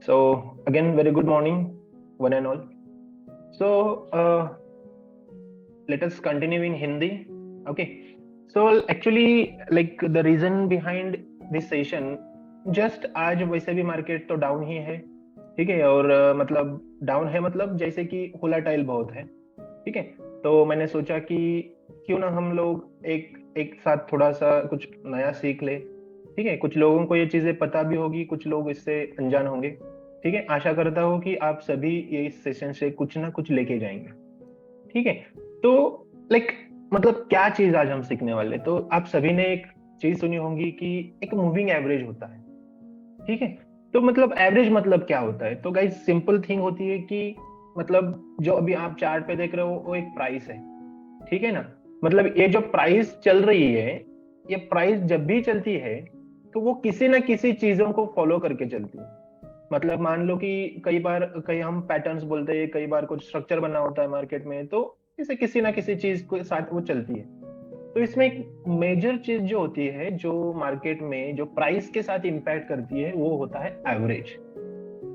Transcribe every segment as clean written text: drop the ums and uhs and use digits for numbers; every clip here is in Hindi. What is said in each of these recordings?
So again, very good morning, one and all. So let us continue in Hindi. Okay. So actually, like the reason behind this session, just आज वैसे भी मार्केट तो डाउन ही है, ठीक है। और मतलब डाउन है, मतलब जैसे कि वोलेटाइल बहुत है, ठीक है। तो मैंने सोचा कि क्यों ना हम लोग एक एक साथ थोड़ा सा कुछ नया सीख ले, ठीक है। कुछ लोगों को ये चीजें पता भी होगी, कुछ लोग इससे अनजान होंगे, ठीक है। आशा करता हूँ कि आप सभी ये इस सेशन से कुछ ना कुछ लेके जाएंगे, ठीक है। तो लाइक मतलब क्या चीज आज हम सीखने वाले, तो आप सभी ने एक चीज सुनी होगी कि एक मूविंग एवरेज होता है, ठीक है। तो मतलब एवरेज मतलब क्या होता है, तो गाइस सिंपल थिंग होती है कि मतलब जो अभी आप चार्ट पे देख रहे हो वो एक प्राइस है, ठीक है ना। मतलब ये जो प्राइस चल रही है, ये प्राइस जब भी चलती है तो वो किसी ना किसी चीजों को फॉलो करके चलती है। मतलब मान लो कि कई बार कई हम पैटर्न्स बोलते हैं, कई बार कुछ स्ट्रक्चर बना होता है मार्केट में, तो इसे किसी ना किसी चीज के साथ वो चलती है। तो इसमें एक मेजर चीज जो होती है, जो मार्केट में जो प्राइस के साथ इंपैक्ट करती है, वो होता है एवरेज।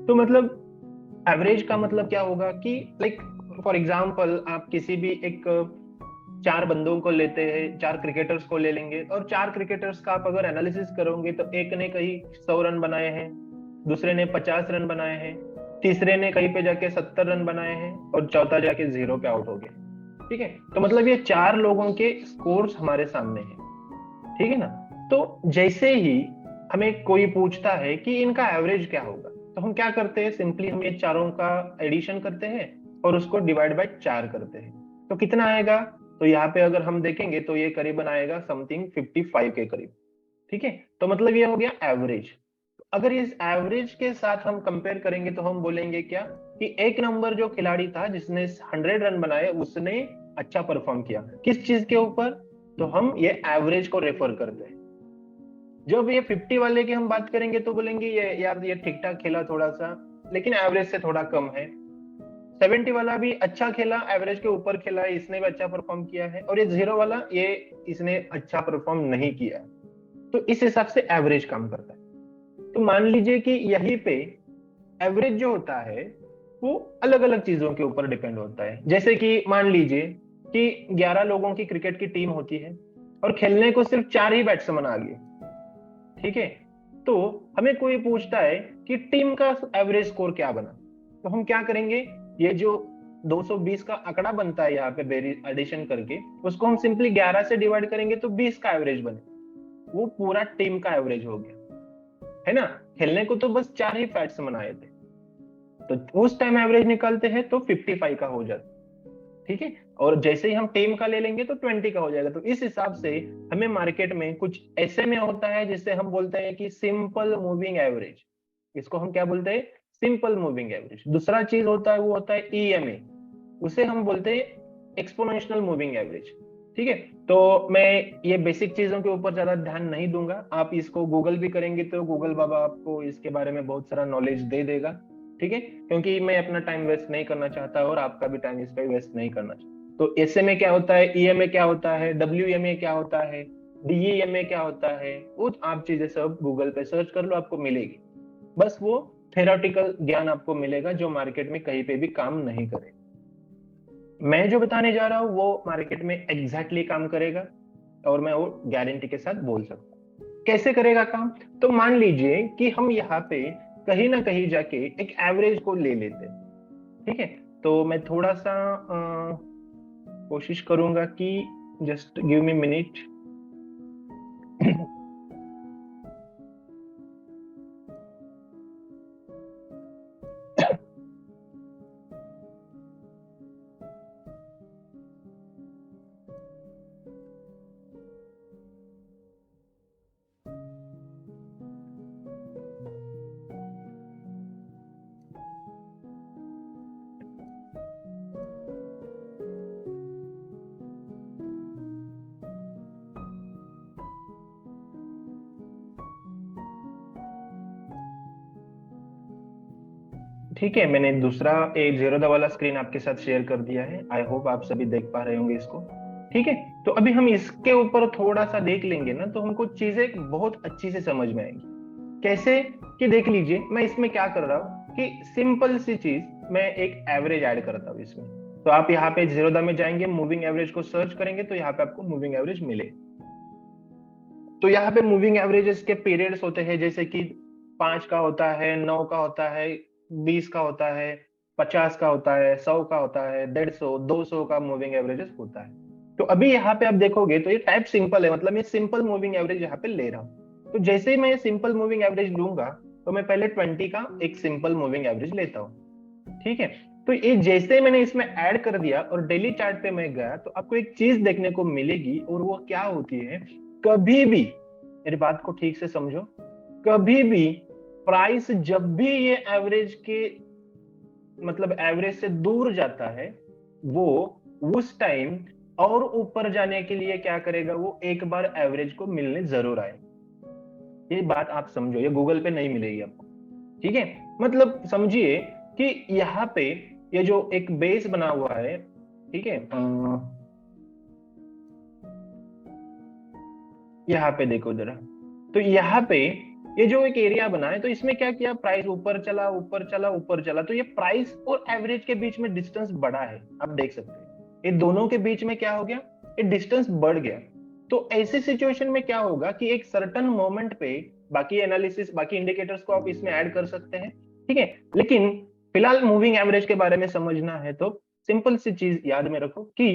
तो मतलब एवरेज का मतलब क्या होगा कि लाइक फॉर एग्जाम्पल आप किसी भी एक चार बंदों को लेते हैं, चार क्रिकेटर्स को ले लेंगे, और चार क्रिकेटर्स का आप अगर एनालिसिस करोगे तो एक ने कहीं 100 रन बनाए हैं, दूसरे ने 50 रन बनाए हैं, तीसरे ने कहीं पे जाके 70 रन बनाए हैं, और चौथा जाके जीरो पे आउट हो गया, ठीक है। तो मतलब ये चार लोगों के स्कोर्स हमारे सामने हैं, ठीक है ना। तो जैसे ही हमें कोई पूछता है कि इनका एवरेज क्या होगा, तो हम क्या करते हैं, सिंपली हम ये चारों का एडिशन करते हैं और उसको डिवाइड बाय चार करते हैं। तो कितना आएगा, तो यहाँ पे अगर हम देखेंगे तो ये करीबन आएगा समथिंग 55 के करीब, ठीक है। तो मतलब ये हो गया एवरेज। अगर इस एवरेज के साथ हम कंपेयर करेंगे तो हम बोलेंगे क्या, कि एक नंबर जो खिलाड़ी था जिसने 100 रन बनाए, उसने अच्छा परफॉर्म किया किस चीज के ऊपर, तो हम ये एवरेज को रेफर करते हैं। जब ये 50 वाले की हम बात करेंगे तो बोलेंगे ये यार ये ठीक ठाक खेला थोड़ा सा, लेकिन एवरेज से थोड़ा कम है। 70 वाला भी अच्छा खेला, एवरेज के ऊपर खेला है, इसने भी अच्छा परफॉर्म किया है। और ये जीरो वाला, ये इसने अच्छा परफॉर्म नहीं किया है। तो इस हिसाब से एवरेज काम करता है। तो मान लीजिए कि यहीं पे एवरेज जो होता है वो अलग अलग चीजों के ऊपर डिपेंड होता है। जैसे कि मान लीजिए कि 11 लोगों की क्रिकेट की टीम होती है और खेलने को सिर्फ चार ही बैट्समैन आ गए, ठीक है। तो हमें कोई पूछता है कि टीम का एवरेज स्कोर क्या बना, तो हम क्या करेंगे, ये जो 220 का आंकड़ा बनता है यहाँ पे एडिशन करके, उसको हम सिंपली 11 से डिवाइड करेंगे तो 20 का एवरेज बने। वो पूरा टीम का एवरेज हो गया, है ना। खेलने को तो बस चार ही बैट्समैन आए थे, तो उस टाइम एवरेज निकालते हैं तो 55 का हो जाता है, ठीक है। और जैसे ही हम टीम का ले लेंगे तो 20 का हो जाएगा। तो इस हिसाब से हमें मार्केट में कुछ ऐसे में होता है जिससे हम बोलते हैं कि सिंपल मूविंग एवरेज। इसको हम क्या बोलते हैं, सिंपल मूविंग एवरेज। दूसरा चीज होता है वो होता है ईएमए, उसे हम बोलते हैं एक्सपोनेंशियल मूविंग एवरेज, ठीक है। तो मैं ये बेसिक चीजों के ऊपर ज्यादा ध्यान नहीं दूंगा, आप इसको गूगल भी करेंगे तो गूगल बाबा आपको इसके बारे में बहुत सारा नॉलेज दे देगा, ठीक है। क्योंकि मैं अपना टाइम वेस्ट नहीं करना चाहता और आपका भी टाइम इस पे वेस्ट नहीं करना चाहता। तो एसएमए क्या होता है, ईएमए क्या होता है, डब्ल्यूएमए क्या होता है, डीईएमए क्या होता है, वो आप चीजें सब गूगल पे सर्च कर लो, आपको मिलेगी। बस वो थेरोटिकल ज्ञान आपको मिलेगा जो मार्केट में कहीं पे भी काम नहीं करेगा। मैं जो बताने जा रहा हूँ वो मार्केट में एग्जैक्टली काम करेगा, और मैं वो गारंटी के साथ बोल सकता हूँ। कैसे करेगा काम, तो मान लीजिए कि हम यहाँ पे कहीं ना कहीं जाके एक एवरेज को ले लेते हैं, ठीक है। तो मैं थोड़ा सा कोशिश करूंगा कि जस्ट गिव मी मिनट। ठीक है, मैंने दूसरा एक जीरो वाला स्क्रीन आपके साथ शेयर कर दिया है। आई होप आप सभी देख पा रहे होंगे इसको, ठीक है। तो अभी हम इसके ऊपर थोड़ा सा देख लेंगे ना, तो हमको चीजें बहुत अच्छी से समझ में आएंगी। कैसे, कि देख लीजिए मैं इसमें क्या कर रहा हूँ, कि सिंपल सी चीज, मैं एक एवरेज ऐड करता हूँ इसमें। तो आप यहाँ पे जीरोधा में जाएंगे, मूविंग एवरेज को सर्च करेंगे तो यहाँ पे आपको मूविंग एवरेज मिले। तो यहाँ पे मूविंग एवरेजेस के पीरियड्स होते हैं, जैसे कि 5 का होता है, 9 का होता है, 20 का होता है, 50 का होता है, 100 का होता है, 150, 200 का मूविंग एवरेजेस होता है। तो अभी यहाँ पे आप देखोगे तो ये टाइप सिंपल है, मतलब मैं सिंपल मूविंग एवरेज यहाँ पे ले रहा हूँ। तो जैसे ही मैं सिंपल मूविंग एवरेज लूंगा, तो मैं पहले 20 का एक सिंपल मूविंग एवरेज लेता हूँ, ठीक है। तो ये जैसे मैंने इसमें ऐड कर दिया और डेली चार्ट पे मैं गया, तो आपको एक चीज देखने को मिलेगी, और वो क्या होती है, कभी भी, मेरी बात को ठीक से समझो, कभी भी प्राइस जब भी ये एवरेज के, मतलब एवरेज से दूर जाता है, वो उस टाइम और ऊपर जाने के लिए क्या करेगा, वो एक बार एवरेज को मिलने जरूर आए। ये बात आप समझो, ये गूगल पे नहीं मिलेगी आपको, ठीक है। मतलब समझिए कि यहाँ पे ये जो एक बेस बना हुआ है, ठीक है, यहाँ पे देखो जरा। तो यहाँ पे ये जो एक एरिया बना है, तो इसमें क्या किया, प्राइस ऊपर चला ऊपर चला ऊपर चला, तो ये प्राइस और एवरेज के बीच में डिस्टेंस बढ़ा है, आप देख सकते हैं। ये दोनों के बीच में क्या हो गया, ये डिस्टेंस बढ़ गया। तो ऐसी सिचुएशन में क्या होगा कि एक सर्टन मोमेंट पे, बाकी एनालिसिस, बाकी इंडिकेटर्स को आप इसमें ऐड कर सकते हैं, ठीक है। लेकिन फिलहाल मूविंग एवरेज के बारे में समझना है, तो सिंपल सी चीज याद में रखो कि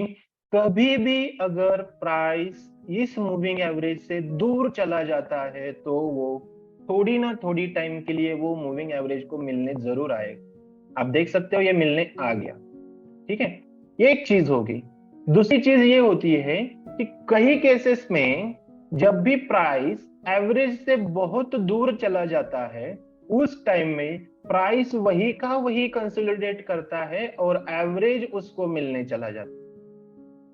कभी भी अगर प्राइस इस मूविंग एवरेज से दूर चला जाता है, तो वो थोड़ी ना थोड़ी टाइम के लिए वो मूविंग एवरेज को मिलने जरूर आएगा। आप देख सकते हो ये मिलने आ गया, ठीक है। ये एक चीज होगी। दूसरी चीज ये होती है कि कई केसेस में जब भी प्राइस एवरेज से बहुत दूर चला जाता है, उस टाइम में प्राइस वही का वही कंसोलिडेट करता है और एवरेज उसको मिलने चला जाता है,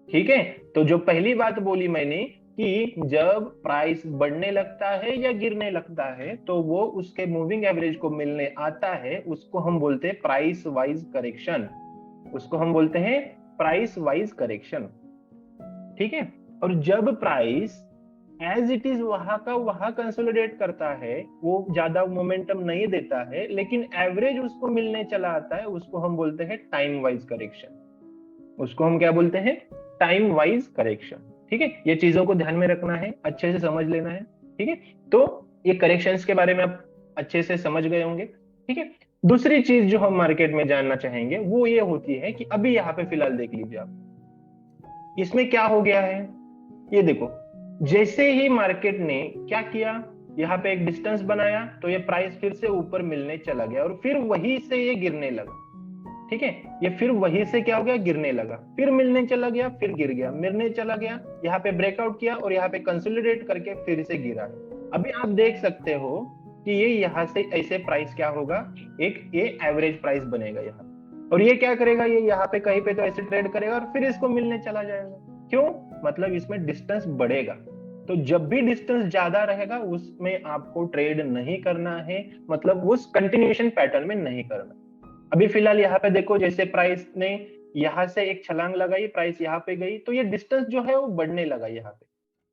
ठीक है। तो जो पहली बात बोली मैंने कि जब प्राइस बढ़ने लगता है या गिरने लगता है, तो वो उसके मूविंग एवरेज को मिलने आता है, उसको हम बोलते हैं प्राइस वाइज करेक्शन। उसको हम बोलते हैं प्राइस वाइज करेक्शन, ठीक है। और जब प्राइस एज इट इज वहां का वहां कंसोलिडेट करता है, वो ज्यादा मोमेंटम नहीं देता है, लेकिन एवरेज उसको मिलने चला आता है, उसको हम बोलते हैं टाइम वाइज करेक्शन। उसको हम क्या बोलते हैं, टाइम वाइज करेक्शन, ठीक है। ये चीजों को ध्यान में रखना है, अच्छे से समझ लेना है, ठीक है। तो ये करेक्शंस के बारे में आप अच्छे से समझ गए होंगे, ठीक है। दूसरी चीज जो हम मार्केट में जानना चाहेंगे वो ये होती है कि अभी यहाँ पे फिलहाल देख लीजिए आप, इसमें क्या हो गया है, ये देखो। जैसे ही मार्केट ने क्या किया, यहाँ पे एक डिस्टेंस बनाया, तो ये प्राइस फिर से ऊपर मिलने चला गया और फिर वहीं से ये गिरने लगा, ठीक है। ये फिर वहीं से क्या हो गया, गिरने लगा, फिर मिलने चला गया, फिर गिर गया, मिलने चला गया, यहाँ पे ब्रेकआउट किया और यहाँ पे कंसोलिडेट करके फिर से गिरा है। अभी आप देख सकते हो कि ये यहाँ से ऐसे प्राइस क्या होगा, एक ये एवरेज प्राइस बनेगा यहाँ, और ये क्या करेगा, ये यहाँ पे कहीं पे तो ऐसे ट्रेड करेगा और फिर इसको मिलने चला जाएगा। क्यों, मतलब इसमें डिस्टेंस बढ़ेगा। तो जब भी डिस्टेंस ज्यादा रहेगा उसमें आपको ट्रेड नहीं करना है, मतलब उस कंटिन्यूएशन पैटर्न में नहीं करना। अभी फिलहाल यहाँ पे देखो, जैसे प्राइस ने यहाँ से एक छलांग लगाई, प्राइस यहाँ पे गई, तो ये डिस्टेंस जो है वो बढ़ने लगा यहाँ पे।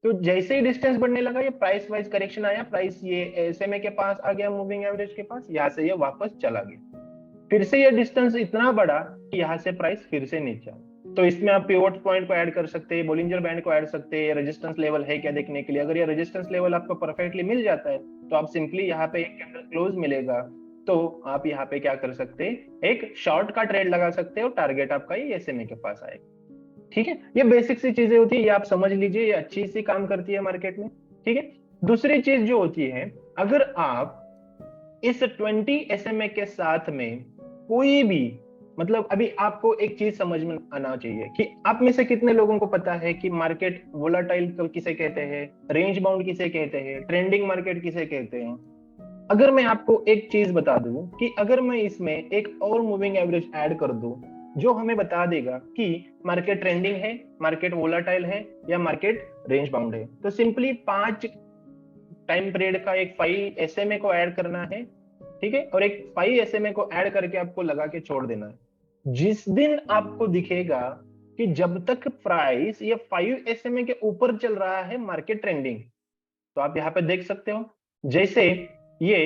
तो जैसे ही डिस्टेंस बढ़ने लगा, ये प्राइस वाइज करेक्शन आया, प्राइस ये एसएमए के पास आ गया, मूविंग एवरेज के पास, यहाँ से ये वापस चला गया, फिर से ये डिस्टेंस इतना बड़ा कि यहाँ से प्राइस फिर से नीचे आया। तो इसमें आप पिवोट पॉइंट को ऐड कर सकते हैं, बोलिंजर बैंड को ऐड सकते हैं, रेजिस्टेंस लेवल है क्या देखने के लिए। अगर ये रेजिस्टेंस लेवल आपको परफेक्टली मिल जाता है, तो आप सिंपली यहाँ पे एक कैंडल क्लोज मिलेगा, तो आप यहाँ पे क्या कर सकते हैं, एक शॉर्ट का ट्रेड लगा सकते हो, टारगेट आपका ये एसएमए के पास आएगा, ठीक है। ये बेसिक सी चीजें होती है, ये आप समझ लीजिए, ये अच्छी सी काम करती है मार्केट में, ठीक है। दूसरी चीज जो होती है, अगर आप इस 20 एसएमए के साथ में कोई भी, मतलब अभी आपको एक चीज समझ में आना चाहिए कि आप में से कितने लोगों को पता है कि मार्केट वोलाटाइल किसे कहते हैं, रेंज बाउंड किसे कहते हैं, ट्रेंडिंग मार्केट किसे कहते हैं। अगर मैं आपको एक चीज बता दूं कि अगर मैं इसमें एक और मूविंग एवरेज ऐड कर दूं जो हमें बता देगा कि मार्केट ट्रेंडिंग है, मार्केट वोलाटाइल है, या मार्केट रेंज बाउंड है, तो सिंपली 5 टाइम पीरियड का एक 5 एसएमए को ऐड करना है, ठीक है, और एक 5 एसएमए को ऐड करके आपको लगा के छोड़ देना है। जिस दिन आपको दिखेगा कि जब तक प्राइस ये 5 एसएमए के ऊपर चल रहा है, मार्केट ट्रेंडिंग, तो आप यहाँ पे देख सकते हो, जैसे ये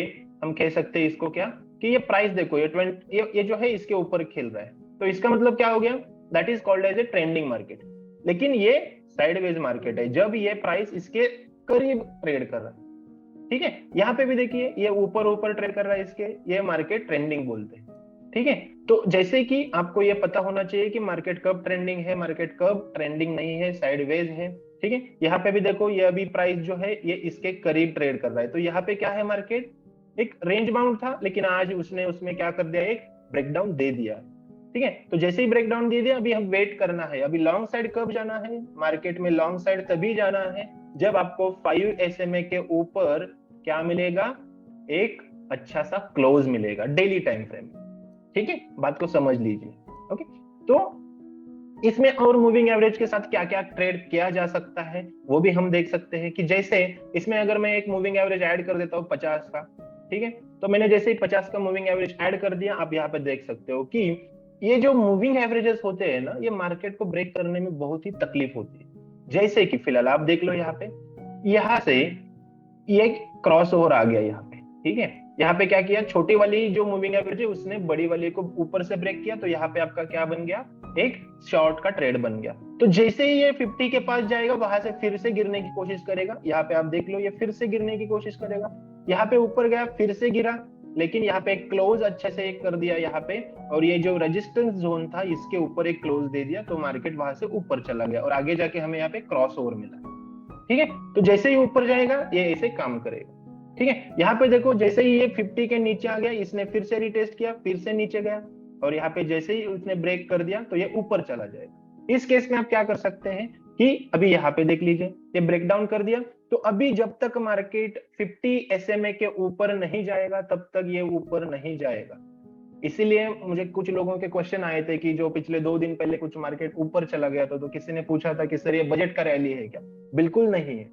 हम कह सकते हैं इसको क्या, कि ये प्राइस देखो ये 20 ये जो है इसके ऊपर खेल रहा है, तो इसका मतलब क्या हो गया, that is called as a trending market. लेकिन ये साइडवेज मार्केट है जब ये प्राइस इसके करीब ट्रेड कर रहा है, ठीक है। यहाँ पे भी देखिए ये ऊपर ऊपर ट्रेड कर रहा है इसके, ये मार्केट ट्रेंडिंग बोलते हैं, ठीक है। तो जैसे कि आपको ये पता होना चाहिए कि मार्केट कब ट्रेंडिंग है, मार्केट कब ट्रेंडिंग नहीं है, साइडवेज है, ठीक है। यहाँ पे भी देखो ये अभी प्राइस जो है ये इसके करीब ट्रेड कर रहा है, तो यहाँ पे क्या है, मार्केट एक रेंज बाउंड था, लेकिन आज उसने उसमें क्या कर दिया, एक ब्रेकडाउन दे दिया, ठीक है। तो जैसे ही ब्रेकडाउन दे दिया, अभी हम वेट करना है, अभी लॉन्ग साइड कब जाना है मार्केट में, लॉन्ग साइड तभी जाना है जब आपको 5 SMA के ऊपर क्या मिलेगा, एक अच्छा सा क्लोज मिलेगा डेली टाइम फ्रेम, ठीक है। बात को समझ लीजिए, ओके। तो इसमें और मूविंग एवरेज के साथ क्या क्या ट्रेड किया जा सकता है वो भी हम देख सकते हैं, कि जैसे इसमें अगर मैं एक मूविंग एवरेज ऐड कर देता हूँ 50 का, ठीक है। तो मैंने जैसे ही 50 का मूविंग एवरेज ऐड कर दिया, आप यहाँ पे देख सकते हो कि ये जो मूविंग एवरेजेस होते हैं ना, ये मार्केट को ब्रेक करने में बहुत ही तकलीफ होती है। जैसे कि फिलहाल आप देख लो यहाँ पे, यहाँ से ये क्रॉस ओवर आ गया यहाँ पे, ठीक है। यहाँ पे क्या किया, छोटी वाली जो मूविंग एवरेज है उसने बड़ी वाली को ऊपर से ब्रेक किया, तो यहाँ पे आपका क्या बन गया, एक शॉर्ट का ट्रेड बन गया। तो जैसे ही ये 50 के पास जाएगा, वहां से फिर से गिरने की कोशिश करेगा, यहाँ पे आप देख लो ये फिर से गिरने की कोशिश करेगा, यहाँ पे ऊपर गया फिर से गिरा, लेकिन यहाँ पे एक क्लोज अच्छे से एक कर दिया यहाँ पे, और ये जो रेजिस्टेंस जोन था इसके ऊपर एक क्लोज दे दिया, तो मार्केट वहां से ऊपर चला गया और आगे जाके हमें यहाँ पे क्रॉस ओवर मिला, ठीक है। तो जैसे ही ऊपर जाएगा ये ऐसे काम करेगा, ठीक है। यहाँ पे देखो जैसे ही ये 50 के नीचे आ गया, इसने फिर से रिटेस्ट किया, फिर से नीचे गया, और यहाँ पे जैसे ही उसने ब्रेक कर दिया तो ये ऊपर चला जाएगा। इस केस में आप क्या कर सकते हैं कि अभी यहाँ पे देख लीजिए ये ब्रेकडाउन कर दिया, तो अभी जब तक मार्केट 50 SMA के ऊपर नहीं जाएगा तब तक ये ऊपर नहीं जाएगा। इसीलिए मुझे कुछ लोगों के क्वेश्चन आए थे कि जो पिछले 2 दिन पहले कुछ मार्केट ऊपर चला गया था, तो किसी ने पूछा था कि सर ये बजट का रैली है क्या? बिल्कुल नहीं है।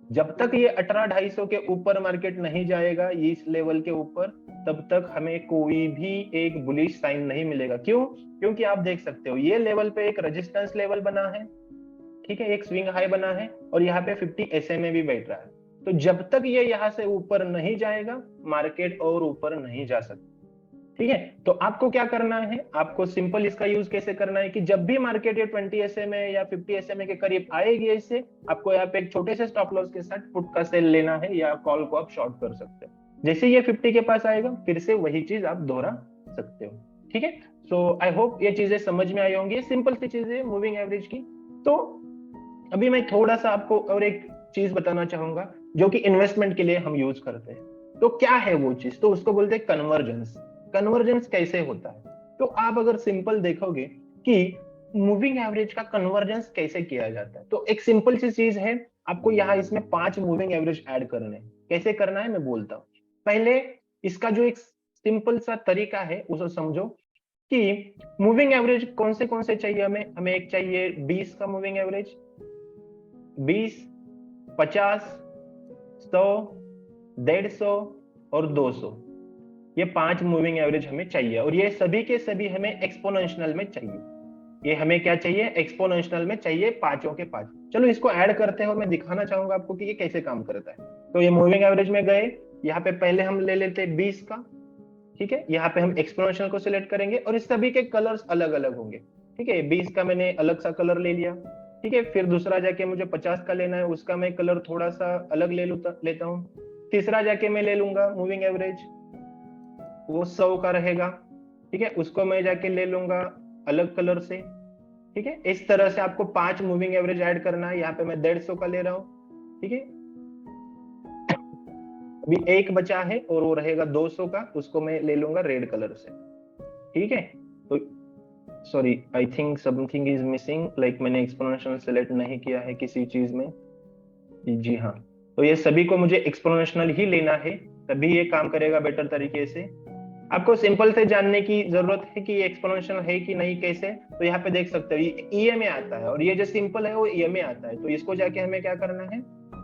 जब तक ये 18,250 के ऊपर मार्केट नहीं जाएगा इस लेवल के ऊपर, तब तक हमें कोई भी एक बुलिश साइन नहीं मिलेगा। क्यों? क्योंकि आप देख सकते हो ये लेवल पे एक रेजिस्टेंस लेवल बना है, ठीक है, एक स्विंग हाई बना है, और यहाँ पे 50 SMA भी बैठ रहा है। तो जब तक ये यहाँ से ऊपर नहीं जाएगा मार्केट और ऊपर नहीं जा सकता, ठीक है। तो आपको क्या करना है, आपको सिंपल इसका यूज कैसे करना है कि जब भी मार्केट ये 20 SMA या 50 SMA के करीब आएगी, इससे आपको यहाँ पे एक छोटे से स्टॉप लॉस के साथ पुट का सेल लेना है, या कॉल को आप शॉर्ट कर सकते हो। जैसे ये 50 के पास आएगा फिर से वही चीज आप दोहरा सकते हो, ठीक है। सो आई होप ये चीजें समझ में आई होंगी, सिंपल सी चीजें मूविंग एवरेज की। तो अभी मैं थोड़ा सा आपको और एक चीज बताना चाहूंगा जो कि इन्वेस्टमेंट के लिए हम यूज करते हैं। तो क्या है वो चीज, तो उसको बोलते हैं कन्वर्जेंस। कन्वर्जेंस कैसे होता है, तो आप अगर सिंपल देखोगे कि मूविंग एवरेज का कन्वर्जेंस कैसे किया जाता है, तो एक सिंपल सी चीज है, आपको यहाँ इसमें 5 मूविंग एवरेज ऐड करने हैं। कैसे करना है मैं बोलता हूँ। पहले इसका जो एक सिंपल सा तरीका है उसे समझो कि मूविंग एवरेज कौन से चाहिए हमें। हमें एक चाहिए 20 का मूविंग एवरेज, 20, 50, 100, 150 और 200, ये 5 मूविंग एवरेज हमें चाहिए, और ये सभी के सभी हमें एक्सपोनेंशियल में चाहिए। ये हमें क्या चाहिए, एक्सपोनेंशियल में चाहिए, पांचों के पांच। चलो इसको ऐड करते हैं और मैं दिखाना चाहूंगा आपको कि ये कैसे काम करता है। तो ये मूविंग एवरेज में गए, यहाँ पे पहले हम ले लेते हैं 20 का, ठीक है। यहाँ पे हम एक्सपोनेंशियल को सिलेक्ट करेंगे और इस सभी के कलर्स अलग अलग होंगे, ठीक है। 20 का मैंने अलग सा कलर ले लिया, ठीक है। फिर दूसरा जाके मुझे 50 का लेना है, उसका मैं कलर थोड़ा सा अलग लेता हूँ। तीसरा जाके मैं ले लूंगा मूविंग एवरेज, वो 100 का रहेगा, ठीक है, उसको मैं जाके ले लूंगा अलग कलर से, ठीक है। इस तरह से आपको 5 मूविंग एवरेज ऐड करना है। यहाँ पे मैं 150 का ले रहा हूँ, ठीक है। अभी एक बचा है और वो रहेगा 200 का, उसको मैं ले लूंगा रेड कलर से, ठीक है। तो sorry, I think something is missing, like मैंने एक्सपोनेंशियल सेलेक्ट नहीं किया है किसी चीज में। जी हाँ, तो ये सभी को मुझे एक्सपोनेंशियल ही लेना है, तभी ये काम करेगा बेटर तरीके से। आपको सिंपल से जानने की जरूरत है कि ये एक्सपोनेंशियल है कि नहीं कैसे। तो यहाँ पे देख सकते हो ये ईएमए आता है, और ये जो सिंपल है वो ईएमए आता है, तो इसको जाके हमें क्या करना है,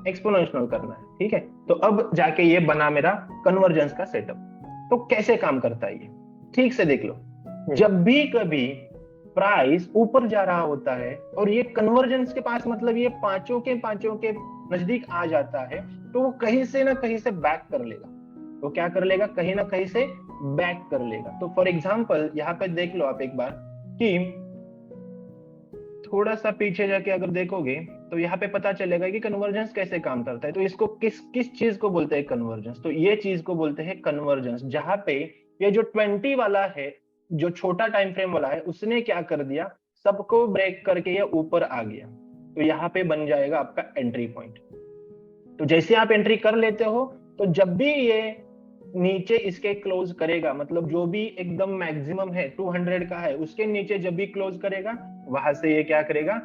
एक्सपोनेंशियल करना है, ठीक है। तो अब जाके ये बना मेरा कन्वर्जेंस का सेटअप। तो कैसे काम करता है ये, ठीक से देख लो। जब भी कभी प्राइस ऊपर जा रहा होता है और ये कन्वर्जेंस के पास, मतलब ये पांचों के नजदीक आ जाता है, तो वो कहीं से ना कहीं से बैक कर लेगा। तो क्या कर लेगा, कहीं ना कहीं से बैक कर लेगा। तो फॉर एग्जांपल यहाँ पे देख लो आप एक बार कि थोड़ा सा पीछे जाके अगर देखोगे तो यहाँ पे पता चलेगा कि कन्वर्जेंस कैसे काम करता है। तो इसको किस किस चीज को बोलते हैं कन्वर्जेंस, तो ये चीज को बोलते हैं कन्वर्जेंस, जहां पे ये जो 20 वाला है, जो छोटा टाइम फ्रेम वाला है, उसने क्या कर दिया, सबको ब्रेक करके ये ऊपर आ गया। तो यहाँ पे बन जाएगा आपका एंट्री पॉइंट। तो जैसे आप एंट्री कर लेते हो, तो जब भी ये नीचे इसके क्लोज करेगा, मतलब जो भी एकदम मैक्सिमम है 200 का है, उसके नीचे जब भी क्लोज करेगा, वहां से ये क्या करेगा,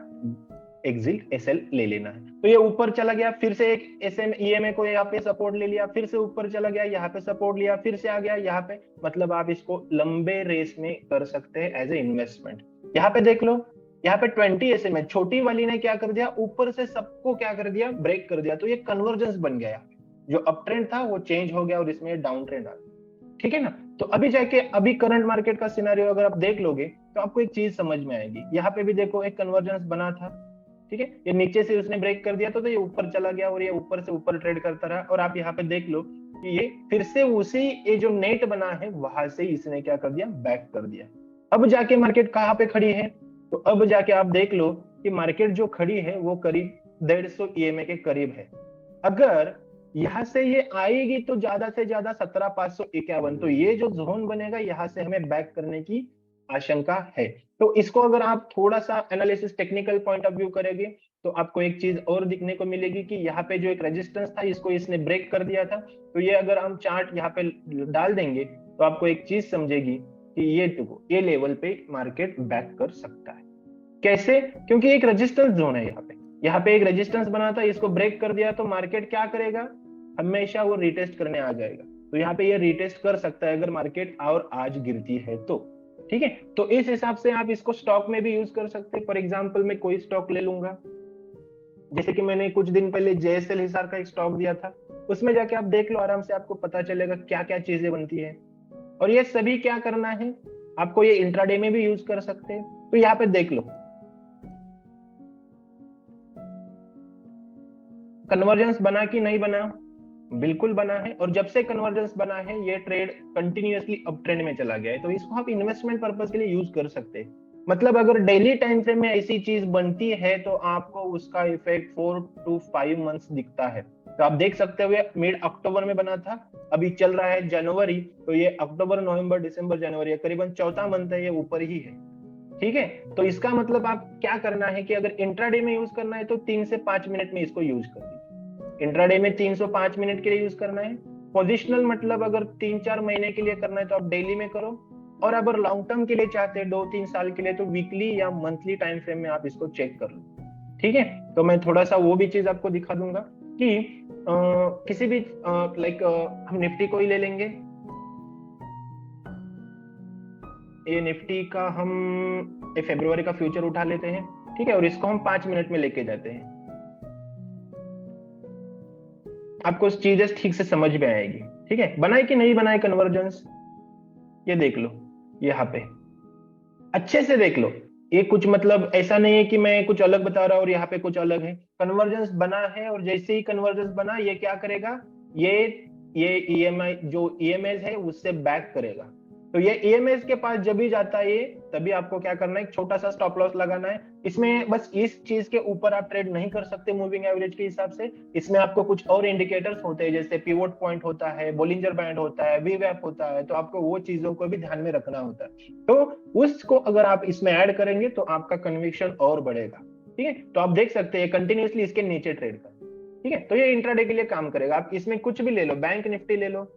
एग्जिट एसएल ले लेना है। तो ये ऊपर चला गया, फिर से एक एसएम ईएमए को यहाँ पे सपोर्ट ले लिया, फिर से ऊपर चला गया, यहाँ पे सपोर्ट लिया, फिर से आ गया यहाँ पे। मतलब आप इसको लंबे रेस में कर सकते हैं एज ए इन्वेस्टमेंट। यहाँ पे देख लो, यहाँ पे 20 एसएम है, छोटी वाली ने क्या कर दिया, ऊपर से सबको क्या कर दिया, ब्रेक कर दिया। तो ये कन्वर्जेंस बन गया, जो अप ट्रेंड था वो चेंज हो गया और इसमें डाउन ट्रेंड आ गया। ठीक है ना। तो अभी जाके अभी करंट मार्केट का सिनेरियो अगर आप देख लोगे तो आपको एक चीज समझ में आएगी। यहाँ पे भी देखो एक कन्वर्जेंस बना था, ठीक है, ये नीचे से उसने ब्रेक कर दिया तो ये ऊपर चला गया और ये ऊपर से ऊपर ट्रेड करता रहा। और आप यहाँ पे देख लो कि ये फिर से उसी ये जो नेट बना है वहां से इसने क्या कर दिया, बैक कर दिया। अब जाके मार्केट कहाँ पे खड़ी है, तो अब जाके आप देख लो कि मार्केट जो खड़ी है वो करीब 150 ईएमए के करीब है। अगर यहां से ये आएगी तो ज्यादा से ज्यादा 17,551, तो ये जो जोन बनेगा यहाँ से हमें बैक करने की आशंका है। तो इसको अगर आप थोड़ा सा analysis technical point of view करेंगे तो आपको एक चीज और दिखने को मिलेगी कि यहाँ पे जो एक रेजिस्टेंस था इसको इसने ब्रेक कर दिया था। तो ये अगर हम चार्ट यहाँ पे डाल देंगे तो आपको एक चीज समझेगी कि ये लेवल पे मार्केट बैक कर सकता है। कैसे, क्योंकि एक रेजिस्टेंस जोन है यहाँ पे एक रेजिस्टेंस बना था, इसको ब्रेक कर दिया तो मार्केट क्या करेगा, हमेशा वो रिटेस्ट करने आ जाएगा। तो यहाँ पे ये रिटेस्ट कर सकता है अगर मार्केट और आज गिरती है तो। ठीक है, तो इस हिसाब से आप इसको स्टॉक में भी यूज कर सकते हैं। फॉर एग्जांपल मैं कोई स्टॉक ले लूंगा, जैसे कि मैंने कुछ दिन पहले जेएसएल हिसार का एक स्टॉक दिया था, उसमें जाके आप देख लो आराम से, आपको पता चलेगा क्या क्या चीजें बनती है। और ये सभी क्या करना है आपको, ये इंट्राडे में भी यूज कर सकते हैं। तो यहाँ पे देख लो कन्वर्जेंस बना कि नहीं बना, बिल्कुल बना है। और जब से कन्वर्जेंस बना है ये ट्रेड कंटिन्यूअसली अप ट्रेंड में चला गया है। तो इसको आप इन्वेस्टमेंट पर्पस के लिए यूज कर सकते हैं। मतलब अगर डेली टाइम फ्रेम में ऐसी चीज बनती है तो आपको उसका इफेक्ट 4 to 5 मंथ्स दिखता है। तो आप देख सकते हुए मिड अक्टूबर में बना था, अभी चल रहा है जनवरी, तो ये अक्टूबर नवंबर दिसंबर जनवरी करीबन चौथा मंथ है, ये ऊपर ही है। ठीक है, तो इसका मतलब आप क्या करना है कि अगर इंट्राडे में यूज करना है तो 3 से 5 मिनट में इसको यूज कर दीजिए। इंट्राडे में 305 मिनट के लिए यूज करना है। पोजिशनल मतलब अगर 3-4 महीने के लिए करना है तो आप डेली में करो, और अगर लॉन्ग टर्म के लिए चाहते हैं 2-3 साल के लिए तो वीकली या मंथली टाइम फ्रेम में आप इसको चेक कर लो। ठीक है, तो मैं थोड़ा सा वो भी चीज आपको दिखा दूंगा कि किसी भी लाइक हम निफ्टी को ही ले लेंगे। ये निफ्टी का हम फरवरी का फ्यूचर उठा लेते हैं, ठीक है, और इसको हम 5 मिनट में लेके जाते हैं, आपको चीजें ठीक से समझ में आएगी। ठीक है, बनाए कि नहीं बनाए कन्वर्जेंस, ये देख लो यहाँ पे अच्छे से देख लो। ये कुछ मतलब ऐसा नहीं है कि मैं कुछ अलग बता रहा हूँ और यहाँ पे कुछ अलग है। कन्वर्जेंस बना है और जैसे ही कन्वर्जेंस बना ये क्या करेगा, ये ईएमआई जो ईएमएस है उससे बैक करेगा। तो ये ईएमएस के पास जब भी जाता है ये, तभी आपको क्या करना है, एक छोटा सा स्टॉप लॉस लगाना है। इसमें बस इस चीज के ऊपर आप ट्रेड नहीं कर सकते मूविंग एवरेज के हिसाब से। इसमें आपको कुछ और इंडिकेटर्स होते हैं, जैसे पिवोट पॉइंट होता है, बोलिंजर बैंड होता है, वीवैप होता है, तो आपको वो चीजों को भी ध्यान में रखना होता है। तो उसको अगर आप इसमें ऐड करेंगे तो आपका कन्विक्शन और बढ़ेगा। ठीक है, तो आप देख सकते हैं कंटिन्यूअसली इसके नीचे ट्रेड कर। ठीक है, तो ये इंट्राडे के लिए काम करेगा। आप इसमें कुछ भी ले लो, बैंक निफ्टी ले लो,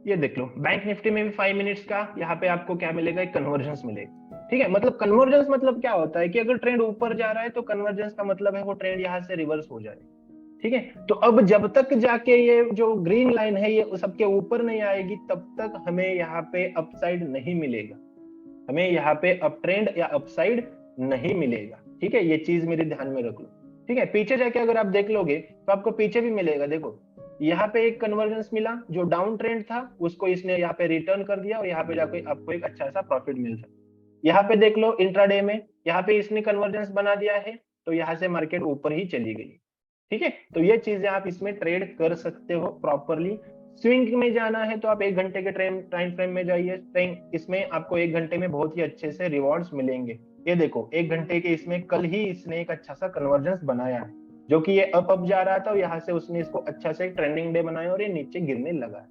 ये देख लो बैंक निफ्टी में भी 5 मिनट्स का यहाँ पे आपको क्या मिलेगा, एक कन्वर्जेंस मिलेगा। ठीक है, मतलब कन्वर्जेंस मतलब क्या होता है कि अगर ट्रेंड ऊपर जा रहा है तो कन्वर्जेंस का मतलब है वो ट्रेंड यहाँ से रिवर्स हो जाए। ठीक है, तो अब जब तक जाके ये जो ग्रीन लाइन है ये सबके ऊपर नहीं आएगी तब तक हमें यहाँ पे अपसाइड नहीं मिलेगा, हमें यहाँ पे अप ट्रेंड या अपसाइड नहीं मिलेगा। ठीक है, ये चीज मेरे ध्यान में रख लो। ठीक है, पीछे जाके अगर आप देख लोगे तो आपको पीछे भी मिलेगा। देखो यहाँ पे एक कन्वर्जेंस मिला, जो डाउन ट्रेंड था उसको इसने यहाँ पे रिटर्न कर दिया और यहाँ पे जाके आपको एक अच्छा सा प्रॉफिट मिल सकता है। यहाँ पे देख लो इंट्राडे में यहाँ पे इसने कन्वर्जेंस बना दिया है तो यहाँ से मार्केट ऊपर ही चली गई। ठीक है, तो ये चीजें आप इसमें ट्रेड कर सकते हो प्रॉपरली। स्विंग में जाना है तो आप 1 घंटे के टाइम फ्रेम में जाइए, इसमें आपको 1 घंटे में बहुत ही अच्छे से रिवॉर्ड्स मिलेंगे। ये देखो 1 घंटे के इसमें कल ही इसने एक अच्छा सा कन्वर्जेंस बनाया है, जो कि ये अप जा रहा था और यहाँ से उसने इसको अच्छा से ट्रेंडिंग डे बनाया और ये नीचे गिरने लगा।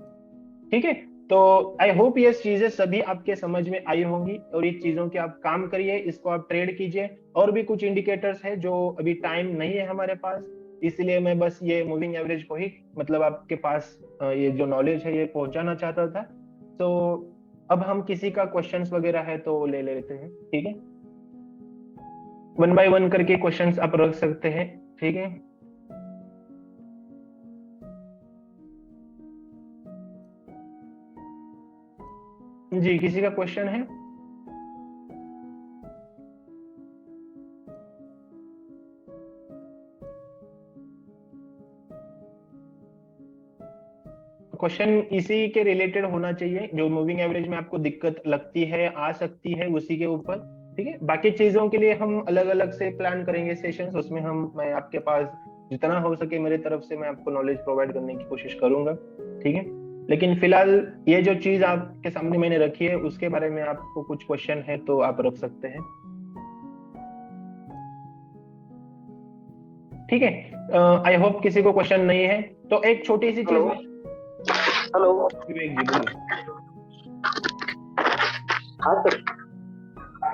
ठीक है, तो आई होप ये चीजें सभी आपके समझ में आई होंगी और ये चीजों के आप काम करिए, इसको आप ट्रेड कीजिए। और भी कुछ इंडिकेटर्स है जो अभी टाइम नहीं है हमारे पास, इसलिए मैं बस ये मूविंग एवरेज को ही मतलब आपके पास ये जो नॉलेज है ये पहुंचाना चाहता था। तो अब हम किसी का क्वेश्चंस वगैरह है तो ले लेते हैं, ठीक है। 1 बाय 1 करके क्वेश्चंस आप रख सकते हैं, ठीक है। जी, किसी का क्वेश्चन है? क्वेश्चन इसी के रिलेटेड होना चाहिए, जो मूविंग एवरेज में आपको दिक्कत लगती है आ सकती है उसी के ऊपर, ठीक है। बाकी चीजों के लिए हम अलग अलग से प्लान करेंगे सेशंस, उसमें मैं आपके पास जितना हो सके मेरे तरफ से मैं आपको नॉलेज प्रोवाइड करने की कोशिश करूंगा, ठीक है। लेकिन फिलहाल ये जो चीज आपके सामने मैंने रखी है उसके बारे में आपको कुछ क्वेश्चन है तो आप रख सकते हैं, ठीक है। आई होप किसी को क्वेश्चन नहीं है, तो एक छोटी सी चीज। हेलो, विवेक जी बोलिए। हाँ सर,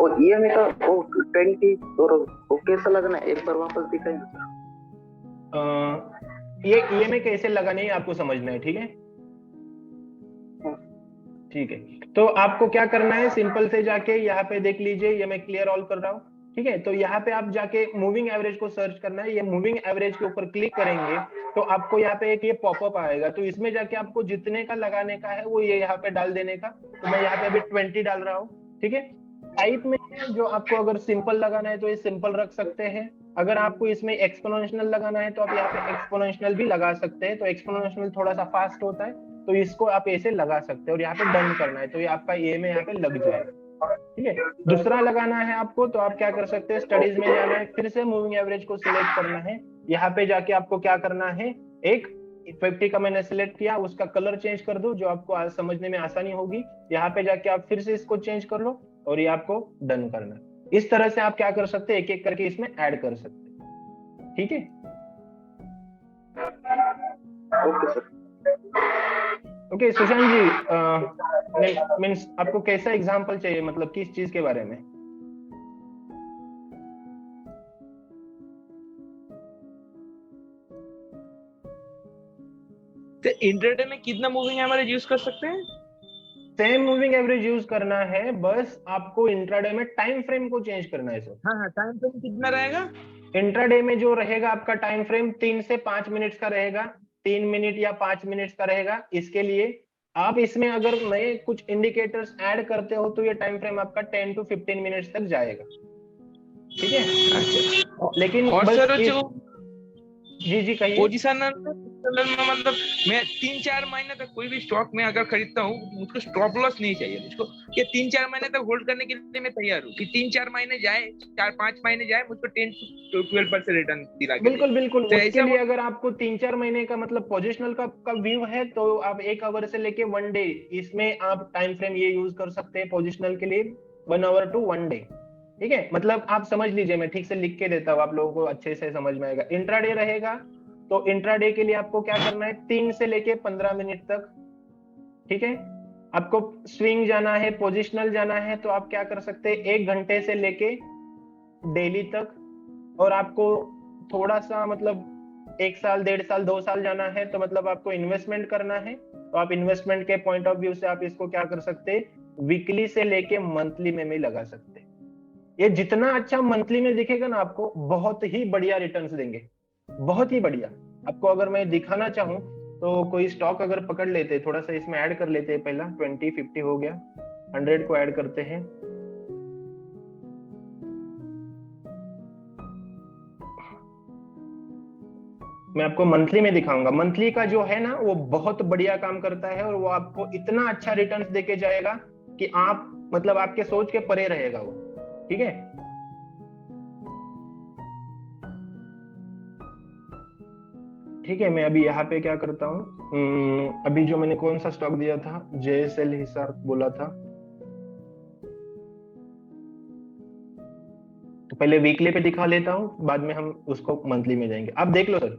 वो ईएमआई का वो 20 और वो कैसा लगना है, एक बार वापस दिखाएंगे सर। ये ईएमआई कैसे लगानी है आपको समझना है, ठीक है। ठीक है, तो आपको क्या करना है, सिंपल से जाके यहाँ पे देख लीजिए, ये मैं क्लियर ऑल कर रहा हूँ, ठीक है। तो यहाँ पे आप जाके मूविंग एवरेज को सर्च करना है, ये मूविंग एवरेज के ऊपर क्लिक करेंगे तो आपको यहाँ पे एक ये पॉपअप आएगा, तो इसमें जाके आपको जितने का लगाने का है वो ये यहाँ पे डाल देने का। तो मैं यहाँ पे अभी 20 डाल रहा हूँ, ठीक है। टाइप में जो आपको अगर सिंपल लगाना है तो ये सिंपल रख सकते हैं, अगर आपको इसमें एक्सपोनेंशियल लगाना है तो आप यहाँ पे एक्सपोनेंशियल भी लगा सकते हैं, तो एक्सपोनेंशियल थोड़ा सा फास्ट होता है तो इसको आप ऐसे लगा सकते हैं और यहाँ पे डन करना है तो ये आपका ए में यहाँ पे लग जाएगा, ठीक है। दूसरा लगाना है आपको तो आप क्या कर सकते हैं, स्टडीज में जाना है, फिर से मूविंग एवरेज को सिलेक्ट करना है, यहाँ पे जाके आपको क्या करना है, एक 50 का मैंने सिलेक्ट किया, उसका कलर चेंज कर दो जो आपको आज समझने में आसानी होगी, यहाँ पे जाके आप फिर से इसको चेंज कर लो और ये आपको डन करना है। इस तरह से आप क्या कर सकते हैं, एक एक करके इसमें ऐड कर सकते हैं, ठीक है। Okay sir. ओके सुशांत जी, मीन्स आपको कैसा एग्जांपल चाहिए, मतलब किस चीज के बारे में? तो इंट्राडे में कितना मूविंग एवरेज यूज कर सकते हैं? सेम मूविंग एवरेज यूज करना है, बस आपको इंट्राडे में टाइम फ्रेम को चेंज करना है सर। हाँ, टाइम फ्रेम कितना रहेगा? इंट्राडे में जो रहेगा आपका टाइम फ्रेम 3 से 5 मिनट का रहेगा, 3 मिनट या 5 मिनट का रहेगा। इसके लिए आप इसमें अगर नए कुछ इंडिकेटर्स ऐड करते हो तो ये टाइम फ्रेम आपका 10 to 15 मिनट्स तक जाएगा, ठीक है। अच्छा, लेकिन और बस सर जो जी कहिए। पोजीशन में मतलब मैं 3-4 महीने तक कोई भी स्टॉक में अगर खरीदता हूँ, मुझको स्टॉप लॉस नहीं चाहिए, मुझको ये 3-4 महीने तक होल्ड करने के लिए मैं तैयार हूँ कि 3-4 महीने जाए, 4-5 महीने जाए, मुझको 10 to 12% रिटर्न दिला के बिल्कुल बिल्कुल, तो उसके ऐसा लिए अगर आपको 3-4 महीने का मतलब पोजिशनल का व्यू है तो आप 1 आवर से लेके 1 डे इसमें आप टाइम फ्रेम ये यूज कर सकते हैं पोजिशनल के लिए, 1 आवर to 1 डे, ठीक है। मतलब आप समझ लीजिए, मैं ठीक से लिख के देता हूँ आप लोगों को अच्छे से समझ में आएगा। इंट्राडे रहेगा तो इंट्राडे के लिए आपको क्या करना है, 3 से लेके 15 मिनट तक, ठीक है। आपको स्विंग जाना है, पोजिशनल जाना है तो आप क्या कर सकते हैं, 1 घंटे से लेके डेली तक। और आपको थोड़ा सा मतलब 1 साल 1.5 साल 2 साल जाना है तो मतलब आपको इन्वेस्टमेंट करना है, तो आप इन्वेस्टमेंट के पॉइंट ऑफ व्यू से आप इसको क्या कर सकते हैं, वीकली से लेके मंथली में भी लगा सकते हैं। ये जितना अच्छा मंथली में दिखेगा ना आपको, बहुत ही बढ़िया रिटर्न्स देंगे, बहुत ही बढ़िया। आपको अगर मैं दिखाना चाहूँ तो कोई स्टॉक अगर पकड़ लेते, थोड़ा सा इसमें ऐड कर लेते हैं, पहला 20-50 हो गया, 100 को ऐड करते हैं। मैं आपको मंथली में दिखाऊंगा, मंथली का जो है ना वो बहुत बढ़िया काम करता है और वो आपको इतना अच्छा रिटर्न्स देके जाएगा कि आप मतलब आपके सोच के परे रहेगा वो, ठीक है। ठीक है, मैं अभी यहाँ पे क्या करता हूँ, अभी जो मैंने कौन सा स्टॉक दिया था, JSL हिसार बोला था, तो पहले वीकली पे दिखा लेता हूँ, बाद में हम उसको मंथली में जाएंगे। आप देख लो सर,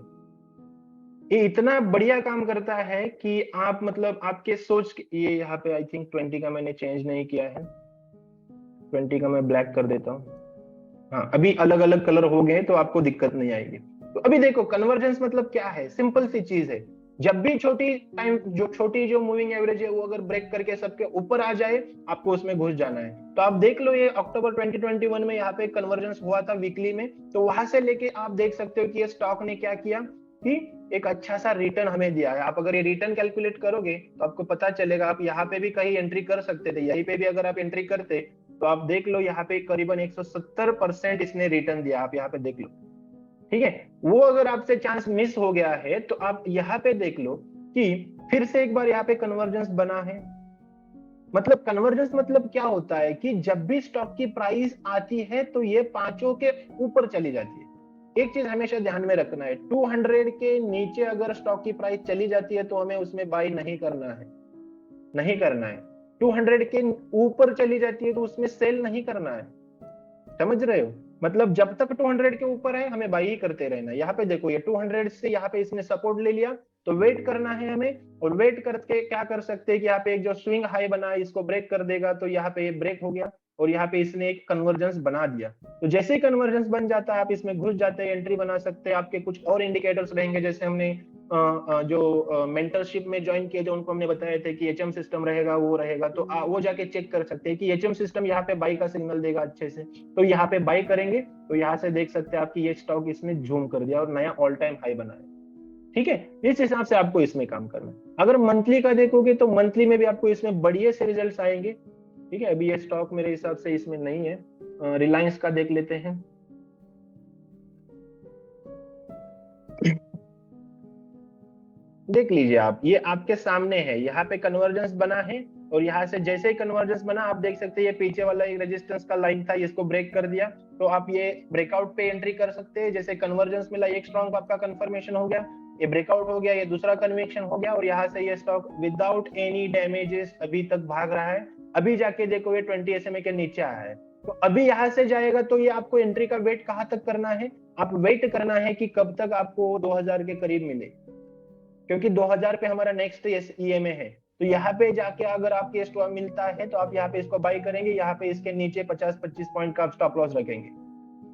ये इतना बढ़िया काम करता है कि आप मतलब आपके सोच ये यहाँ पे आई थिंक 20 का मैंने चेंज नहीं किया है, 20 का मैं ब्लैक कर देता हूँ। हाँ, अभी अलग अलग कलर हो गए तो आपको दिक्कत नहीं आएगी। तो अभी देखो कन्वर्जेंस मतलब क्या है, सिंपल सी चीज है, जब भी छोटी जो मूविंग एवरेज है वो अगर ब्रेक करके सबके ऊपर आ जाए, आपको उसमें घुस जाना है। तो आप देख लो ये अक्टूबर 2021 में यहाँ पे कन्वर्जेंस हुआ था वीकली में, तो वहां से लेके आप देख सकते हो कि ये स्टॉक ने क्या किया कि एक अच्छा सा रिटर्न हमें दिया है। आप अगर ये रिटर्न कैलकुलेट करोगे तो आपको पता चलेगा, आप यहाँ पे भी कहीं एंट्री कर सकते थे, यहीं पे भी अगर आप एंट्री करते तो आप देख लो यहाँ पे करीबन 170% इसने रिटर्न दिया, आप यहाँ पे देख लो। ठीक है, वो अगर आपसे चांस मिस हो गया है तो आप यहाँ पे देख लो कि फिर से एक बार यहाँ पे कन्वर्जेंस बना है। मतलब कन्वर्जेंस मतलब क्या होता है कि जब भी स्टॉक की प्राइस आती है तो ये पांचों के ऊपर चली जाती है। एक चीज हमेशा ध्यान में रखना है, 200 के नीचे अगर स्टॉक की प्राइस चली जाती है तो हमें उसमें बाई नहीं करना है, नहीं करना है। 200 के ऊपर चली जाती है तो उसमें सेल नहीं करना है, समझ रहे हो? मतलब जब तक 200 के ऊपर है हमें बाई ही करते रहना है। यहाँ पे देखो ये 200 से यहाँ पे इसने सपोर्ट ले लिया तो वेट करना है हमें, और वेट करके क्या कर सकते हैं कि यहाँ पे एक जो स्विंग हाई बना है इसको ब्रेक कर देगा, तो यहाँ पे ये ब्रेक हो गया और यहाँ पे इसने एक कन्वर्जेंस बना दिया। तो जैसे ही कन्वर्जेंस बन जाता है आप इसमें घुस जाते हैं, एंट्री बना सकते हैं। आपके कुछ और इंडिकेटर्स रहेंगे, जैसे हमने जो मेंटरशिप में ज्वाइन किए जो उनको हमने बताया थे कि HM सिस्टम रहेगा, वो रहेगा, तो वो जाके चेक कर सकते हैं कि HM सिस्टम यहाँ पे बाई का सिग्नल देगा अच्छे से, तो यहाँ पे बाई करेंगे तो यहाँ से देख सकते हैं आपकी ये स्टॉक इसने झूम कर दिया और नया ऑल टाइम हाई बनाया। ठीक है, इस हिसाब से आपको इसमें काम करना है। अगर मंथली का देखोगे तो मंथली में भी आपको इसमें बढ़िया से रिजल्ट आएंगे। ठीक है, अभी ये स्टॉक मेरे हिसाब से इसमें नहीं है, रिलायंस का देख लेते हैं। देख लीजिए आप, ये आपके सामने है, यहाँ पे कन्वर्जेंस बना है और यहाँ से जैसे ही कन्वर्जेंस बना आप देख सकते हैं ये पीछे वाला एक रेजिस्टेंस का लाइन था, इसको ब्रेक कर दिया, तो आप ये ब्रेकआउट पे एंट्री कर सकते हैं। जैसे कन्वर्जेंस मिला, एक स्ट्रॉन्ग आपका कंफर्मेशन हो गया, ये ब्रेकआउट हो गया, ये दूसरा कन्विक्शन हो गया, और यहाँ से ये स्टॉक विदाउट एनी डैमेजेस अभी तक भाग रहा है। अभी जाके देखो ये 20 SMA के नीचे आया है, तो अभी यहाँ से जाएगा तो ये आपको एंट्री का वेट कहाँ तक करना है, आप वेट करना है कि कब तक आपको 2000 के करीब मिले, क्योंकि 2000 पे हमारा नेक्स्ट EMA है। तो यहाँ पे जाके अगर आपके स्टॉक मिलता है तो आप यहाँ पे इसको बाई करेंगे, यहाँ पे इसके नीचे 50-25 पॉइंट का स्टॉप लॉस रखेंगे।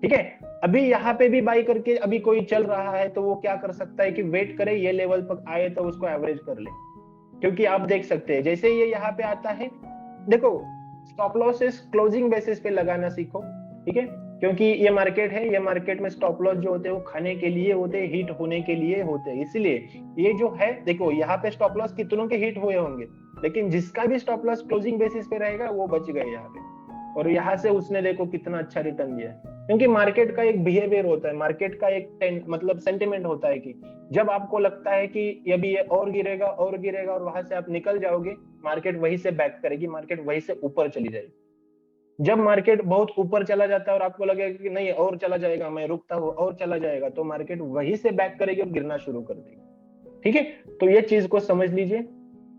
ठीक है, अभी यहाँ पे भी बाई करके अभी कोई चल रहा है तो वो क्या कर सकता है कि वेट करे, ये लेवल पर आए तो उसको एवरेज कर ले, क्योंकि आप देख सकते हैं जैसे ये यहाँ पे आता है, देखो स्टॉप लॉसेस क्लोजिंग बेसिस पे लगाना सीखो। ठीक है, क्योंकि ये मार्केट है, ये मार्केट में स्टॉप लॉस जो होते हैं वो खाने के लिए होते हैं, हिट होने के लिए होते हैं, इसलिए ये जो है देखो यहाँ पे स्टॉप लॉस कितनों के हिट हुए होंगे, लेकिन जिसका भी स्टॉप लॉस क्लोजिंग बेसिस पे रहेगा वो बच गए यहाँ पे, और यहाँ से उसने देखो कितना अच्छा रिटर्न दिया है। क्योंकि मार्केट का एक बिहेवियर होता है, मार्केट का एक मतलब सेंटिमेंट होता है कि जब आपको लगता है कि अभी ये और गिरेगा और गिरेगा और वहां से आप निकल जाओगे, मार्केट वहीं से बैक करेगी, मार्केट वहीं से ऊपर चली जाएगी। जब मार्केट बहुत ऊपर चला जाता है और आपको लगेगा कि नहीं और चला जाएगा, मैं रुकता हूँ और चला जाएगा, तो मार्केट वहीं से बैक करेगी और गिरना शुरू कर देगी। ठीक है, तो ये चीज को समझ लीजिए।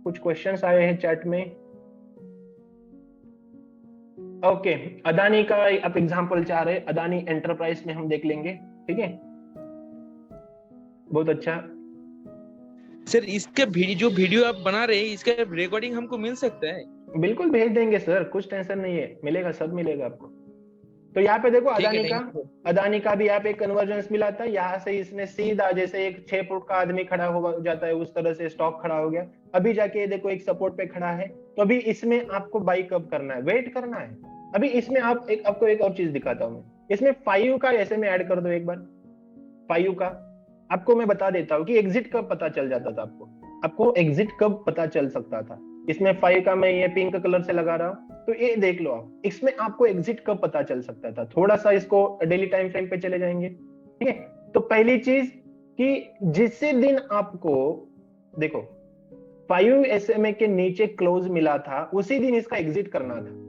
कुछ क्वेश्चंस आए हैं चैट में। ओके, अदानी का आप एग्जांपल चाह रहे हैं, अदानी एंटरप्राइज में हम देख लेंगे। ठीक है, बहुत अच्छा। सर इसका जो वीडियो आप बना रहे हैं इसका रिकॉर्डिंग हमको मिल सकता है? बिल्कुल भेज देंगे सर, कुछ टेंशन नहीं है, मिलेगा, सब मिलेगा आपको। तो यहाँ पे देखो अदानी का भी यहाँ पे कन्वर्जेंस मिला था, यहाँ से इसने सीधा जैसे एक 6 फुट का आदमी खड़ा हो जाता है उस तरह से स्टॉक खड़ा हो गया। अभी जाके देखो एक सपोर्ट पे खड़ा है, तो अभी इसमें आपको बाई कब करना है, वेट करना है। अभी इसमें आपको एक और चीज दिखाता हूँ, इसमें 5 का ऐसे में ऐड कर दो एक बार, 5 का आपको मैं बता देता हूँ कि एग्जिट कब पता चल जाता था, आपको एग्जिट कब पता चल सकता था। इसमें 5 का मैं ये पिंक कलर से लगा रहा हूँ, तो ये देख लो आप, इसमें आपको एग्जिट कब पता चल सकता था। थोड़ा सा इसको डेली टाइम फ्रेम पे चले जाएंगे। ठीक है, तो पहली चीज कि जिस दिन आपको देखो 5 SMA के नीचे क्लोज मिला था उसी दिन इसका एग्जिट करना था।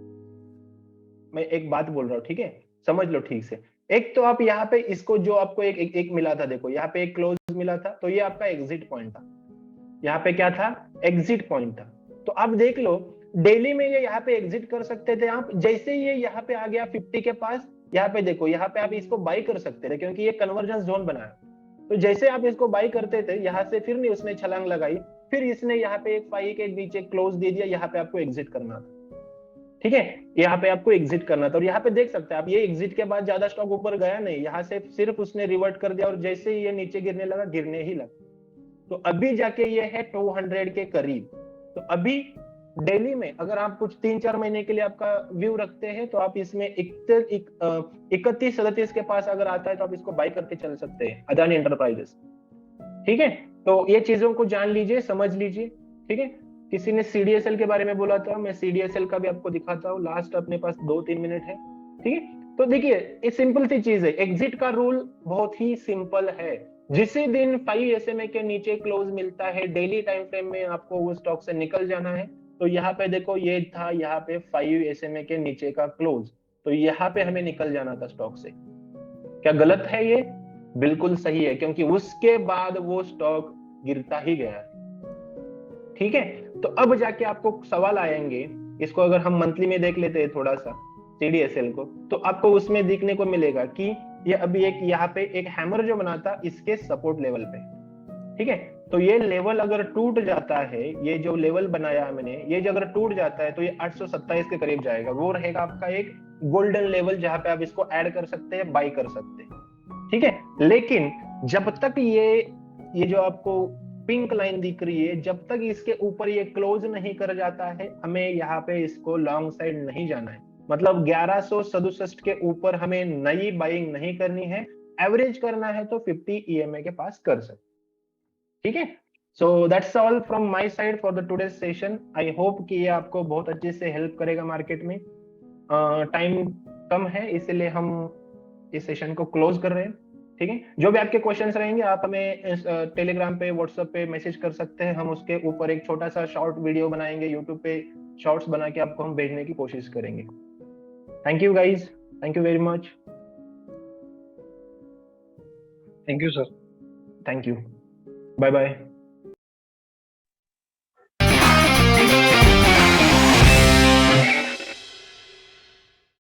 मैं एक बात बोल रहा हूँ, ठीक है, समझ लो ठीक से। एक तो आप यहाँ पे इसको जो आपको एक मिला था, देखो यहाँ पे एक क्लोज मिला था, तो ये आपका एग्जिट पॉइंट था। यहाँ पे क्या था? एग्जिट पॉइंट था। तो आप देख लो डेली में ये यहाँ पे एग्जिट कर सकते थे आप, जैसे ही ये यहाँ पे आ गया 50 के पास, यहाँ पे देखो यहाँ पे आप इसको बाई कर सकते थे क्योंकि ये कन्वर्जेंस जोन बनाया। तो जैसे आप इसको बाई करते थे यहाँ से, फिर नहीं उसने छलांग लगाई, फिर इसने यहाँ पे एक 5 के नीचे क्लोज दे दिया, यहाँ पे आपको एग्जिट करना था। ठीक है, यहाँ पे आपको एग्जिट करना था। और यहाँ पे देख सकते हैं आप, ये एग्जिट के बाद ज्यादा स्टॉक ऊपर गया नहीं, यहाँ से सिर्फ उसने रिवर्ट कर दिया और जैसे ही ये नीचे गिरने लगा, गिरने ही लगा। तो अभी जाके ये है 200 के करीब। तो अभी डेली में अगर आप कुछ 3-4 महीने के लिए आपका व्यू रखते हैं, तो आप इसमें 31-37 के पास अगर आता है तो आप इसको बाय करके चल सकते हैं, अदानी एंटरप्राइजेस। ठीक है, तो ये चीजों को जान लीजिए, समझ लीजिए। ठीक है, किसी ने सीडीएसएल के बारे में बोला था, मैं सीडीएसएल का भी आपको दिखाता हूँ, लास्ट अपने पास 2-3 मिनट है। ठीक है, तो देखिए ये सिंपल सी चीज है, एग्जिट का रूल बहुत ही सिंपल है। जिसे दिन 5 एसएमए के नीचे क्लोज मिलता है, डेली टाइम फ्रेम में आपको वो स्टॉक से निकल जाना है। तो यहाँ पे देखो ये था, यहाँ पे 5 एसएमए के नीचे का क्लोज, तो यहाँ पे हमें निकल जाना था स्टॉक से। क्या गलत है ये? बिल्कुल सही है, क्योंकि उसके बाद वो स्टॉक गिरता ही गया। ठीक है, तो अब जाके आपको सवाल आएंगे, इसको अगर हम मंथली में देख लेते हैं थोड़ा सा सीडीएसएल को, तो आपको उसमें देखने को मिलेगा कि ये अभी एक यहाँ पे एक हैमर जो बना था इसके सपोर्ट लेवल पे। ठीक है, तो ये लेवल अगर टूट जाता है, ये जो लेवल बनाया मैंने, ये जो अगर टूट जाता है तो ये 827 के करीब जाएगा। वो रहेगा आपका एक गोल्डन लेवल जहां पे आप इसको ऐड कर सकते हैं, बाई कर सकते हैं। ठीक है, लेकिन जब तक ये जो आपको पिंक लाइन दिख रही है, जब तक इसके ऊपर ये क्लोज नहीं कर जाता है, हमें यहाँ पे इसको लॉन्ग साइड नहीं जाना है। मतलब 1167 के ऊपर हमें नई बाइंग नहीं करनी है, एवरेज करना है तो 50 ईएमए के पास कर सकते। ठीक है, so that's all from my side for the today session. I hope कि ये आपको बहुत अच्छे से हेल्प करेगा मार्केट में। टाइम कम है इसलिए हम इस सेशन को क्लोज कर रहे हैं। ठीक है, जो भी आपके क्वेश्चंस रहेंगे आप हमें टेलीग्राम पे, व्हाट्सएप पे मैसेज कर सकते हैं। हम उसके ऊपर एक छोटा सा शॉर्ट वीडियो बनाएंगे, यूट्यूब पे शॉर्ट्स बना के आपको हम भेजने की कोशिश करेंगे। Thank you guys, thank you very much. Thank you sir. Thank you, bye bye.